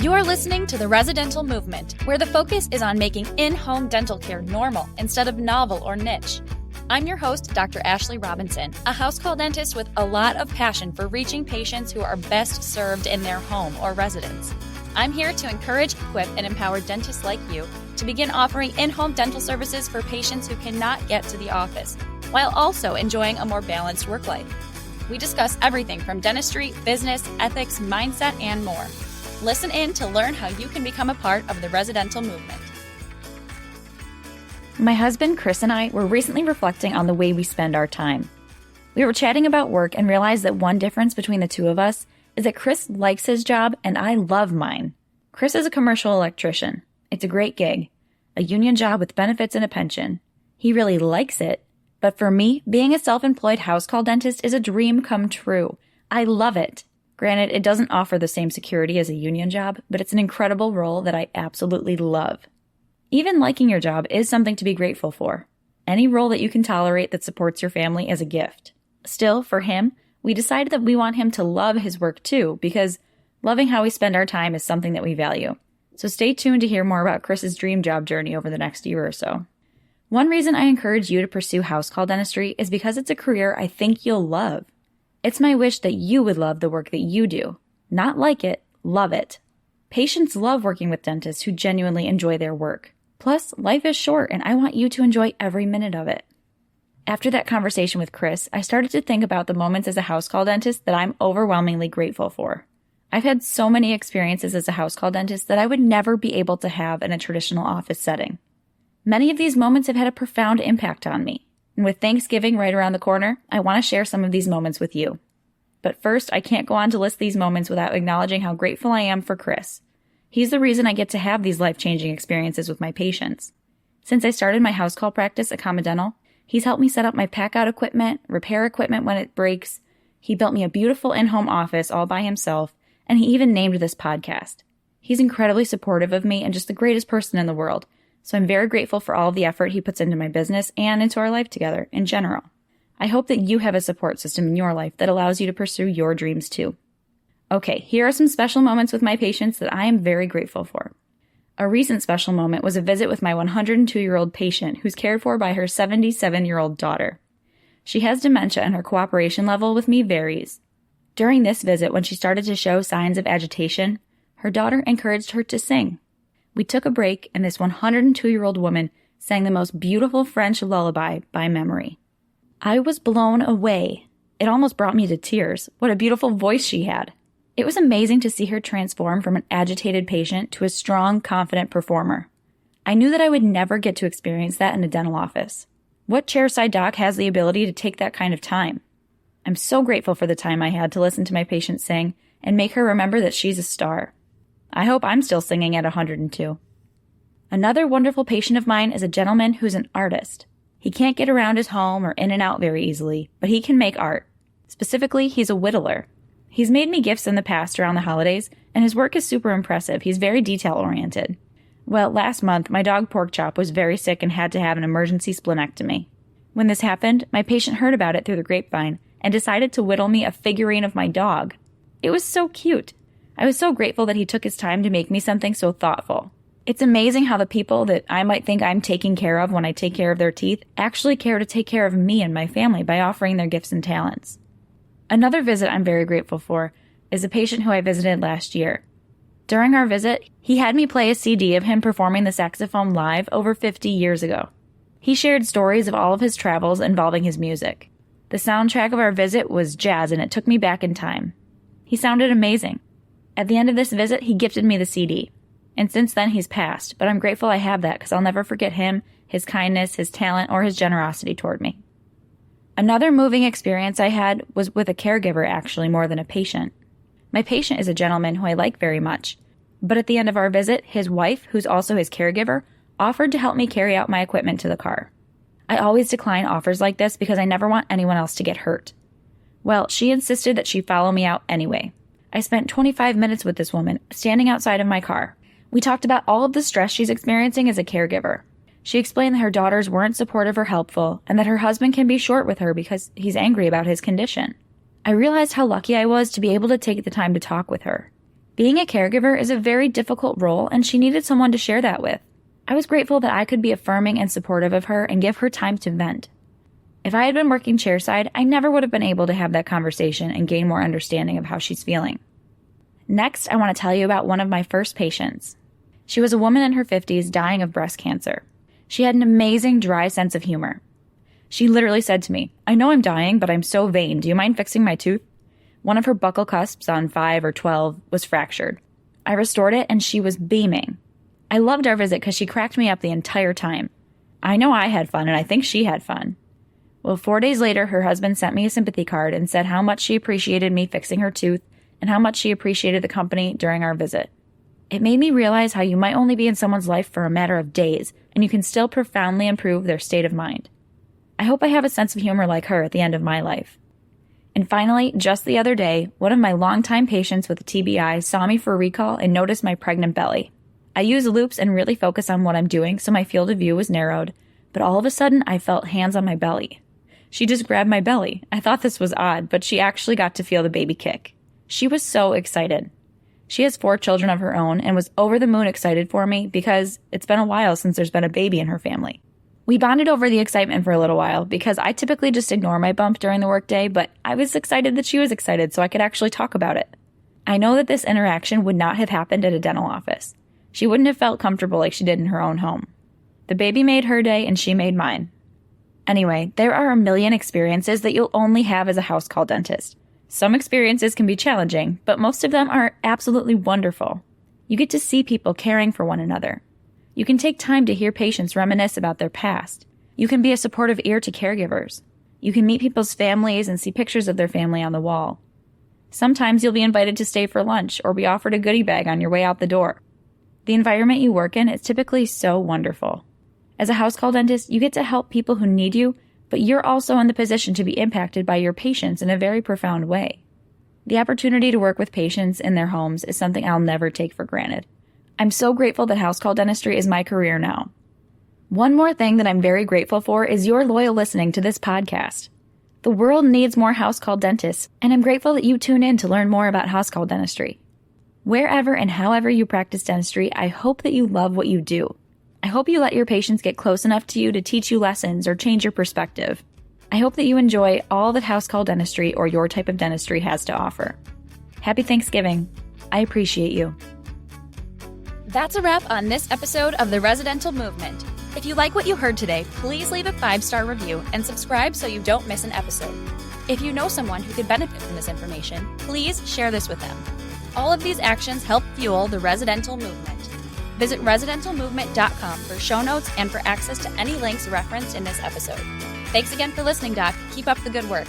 You're listening to The Residential Movement, where the focus is on making in-home dental care normal instead of novel or niche. I'm your host, Dr. Ashley Robinson, a house call dentist with a lot of passion for reaching patients who are best served in their home or residence. I'm here to encourage, equip, and empower dentists like you to begin offering in-home dental services for patients who cannot get to the office, while also enjoying a more balanced work life. We discuss everything from dentistry, business, ethics, mindset, and more. Listen in to learn how you can become a part of the residential movement. My husband, Chris, and I were recently reflecting on the way we spend our time. We were chatting about work and realized that one difference between the two of us is that Chris likes his job and I love mine. Chris is a commercial electrician. It's a great gig, a union job with benefits and a pension. He really likes it. But for me, being a self-employed house call dentist is a dream come true. I love it. Granted, it doesn't offer the same security as a union job, but it's an incredible role that I absolutely love. Even liking your job is something to be grateful for. Any role that you can tolerate that supports your family is a gift. Still, for him, we decided that we want him to love his work too, because loving how we spend our time is something that we value. So stay tuned to hear more about Chris's dream job journey over the next year or so. One reason I encourage you to pursue house call dentistry is because it's a career I think you'll love. It's my wish that you would love the work that you do. Not like it, love it. Patients love working with dentists who genuinely enjoy their work. Plus, life is short and I want you to enjoy every minute of it. After that conversation with Chris, I started to think about the moments as a house call dentist that I'm overwhelmingly grateful for. I've had so many experiences as a house call dentist that I would never be able to have in a traditional office setting. Many of these moments have had a profound impact on me. And with Thanksgiving right around the corner, I want to share some of these moments with you. But first, I can't go on to list these moments without acknowledging how grateful I am for Chris. He's the reason I get to have these life-changing experiences with my patients. Since I started my house call practice at Common Dental, he's helped me set up my pack-out equipment, repair equipment when it breaks. He built me a beautiful in-home office all by himself, and he even named this podcast. He's incredibly supportive of me and just the greatest person in the world. So I'm very grateful for all of the effort he puts into my business and into our life together in general. I hope that you have a support system in your life that allows you to pursue your dreams too. Okay, here are some special moments with my patients that I am very grateful for. A recent special moment was a visit with my 102-year-old patient who's cared for by her 77-year-old daughter. She has dementia and her cooperation level with me varies. During this visit, when she started to show signs of agitation, her daughter encouraged her to sing. We took a break, and this 102-year-old woman sang the most beautiful French lullaby by memory. I was blown away. It almost brought me to tears. What a beautiful voice she had. It was amazing to see her transform from an agitated patient to a strong, confident performer. I knew that I would never get to experience that in a dental office. What chairside doc has the ability to take that kind of time? I'm so grateful for the time I had to listen to my patient sing and make her remember that she's a star. I hope I'm still singing at 102. Another wonderful patient of mine is a gentleman who's an artist. He can't get around his home or in and out very easily, but he can make art. Specifically, he's a whittler. He's made me gifts in the past around the holidays, and his work is super impressive. He's very detail-oriented. Well, last month, my dog Porkchop was very sick and had to have an emergency splenectomy. When this happened, my patient heard about it through the grapevine and decided to whittle me a figurine of my dog. It was so cute. I was so grateful that he took his time to make me something so thoughtful. It's amazing how the people that I might think I'm taking care of when I take care of their teeth actually care to take care of me and my family by offering their gifts and talents. Another visit I'm very grateful for is a patient who I visited last year. During our visit, he had me play a CD of him performing the saxophone live over 50 years ago. He shared stories of all of his travels involving his music. The soundtrack of our visit was jazz, and it took me back in time. He sounded amazing. At the end of this visit, he gifted me the CD. And since then, he's passed, but I'm grateful I have that because I'll never forget him, his kindness, his talent, or his generosity toward me. Another moving experience I had was with a caregiver, actually, more than a patient. My patient is a gentleman who I like very much, but at the end of our visit, his wife, who's also his caregiver, offered to help me carry out my equipment to the car. I always decline offers like this because I never want anyone else to get hurt. Well, she insisted that she follow me out anyway. I spent 25 minutes with this woman, standing outside of my car. We talked about all of the stress she's experiencing as a caregiver. She explained that her daughters weren't supportive or helpful, and that her husband can be short with her because he's angry about his condition. I realized how lucky I was to be able to take the time to talk with her. Being a caregiver is a very difficult role, and she needed someone to share that with. I was grateful that I could be affirming and supportive of her and give her time to vent. If I had been working chairside, I never would have been able to have that conversation and gain more understanding of how she's feeling. Next, I want to tell you about one of my first patients. She was a woman in her 50s dying of breast cancer. She had an amazing, dry sense of humor. She literally said to me, "I know I'm dying, but I'm so vain. Do you mind fixing my tooth?" One of her buccal cusps on 5 or 12 was fractured. I restored it and she was beaming. I loved our visit because she cracked me up the entire time. I know I had fun and I think she had fun. Well, 4 days later, her husband sent me a sympathy card and said how much she appreciated me fixing her tooth and how much she appreciated the company during our visit. It made me realize how you might only be in someone's life for a matter of days and you can still profoundly improve their state of mind. I hope I have a sense of humor like her at the end of my life. And finally, just the other day, one of my longtime patients with a TBI saw me for recall and noticed my pregnant belly. I use loops and really focus on what I'm doing, so my field of view was narrowed, but all of a sudden I felt hands on my belly. She just grabbed my belly. I thought this was odd, but she actually got to feel the baby kick. She was so excited. She has 4 children of her own and was over the moon excited for me because it's been a while since there's been a baby in her family. We bonded over the excitement for a little while because I typically just ignore my bump during the workday, but I was excited that she was excited so I could actually talk about it. I know that this interaction would not have happened at a dental office. She wouldn't have felt comfortable like she did in her own home. The baby made her day and she made mine. Anyway, there are a million experiences that you'll only have as a house call dentist. Some experiences can be challenging, but most of them are absolutely wonderful. You get to see people caring for one another. You can take time to hear patients reminisce about their past. You can be a supportive ear to caregivers. You can meet people's families and see pictures of their family on the wall. Sometimes you'll be invited to stay for lunch or be offered a goodie bag on your way out the door. The environment you work in is typically so wonderful. As a house call dentist, you get to help people who need you, but you're also in the position to be impacted by your patients in a very profound way. The opportunity to work with patients in their homes is something I'll never take for granted. I'm so grateful that house call dentistry is my career now. One more thing that I'm very grateful for is your loyal listening to this podcast. The world needs more house call dentists, and I'm grateful that you tune in to learn more about house call dentistry. Wherever and however you practice dentistry, I hope that you love what you do. I hope you let your patients get close enough to you to teach you lessons or change your perspective. I hope that you enjoy all that house call dentistry or your type of dentistry has to offer. Happy Thanksgiving. I appreciate you. That's a wrap on this episode of The Residential Movement. If you like what you heard today, please leave a 5-star review and subscribe so you don't miss an episode. If you know someone who could benefit from this information, please share this with them. All of these actions help fuel the residential movement. Visit residentialmovement.com for show notes and for access to any links referenced in this episode. Thanks again for listening, Doc. Keep up the good work.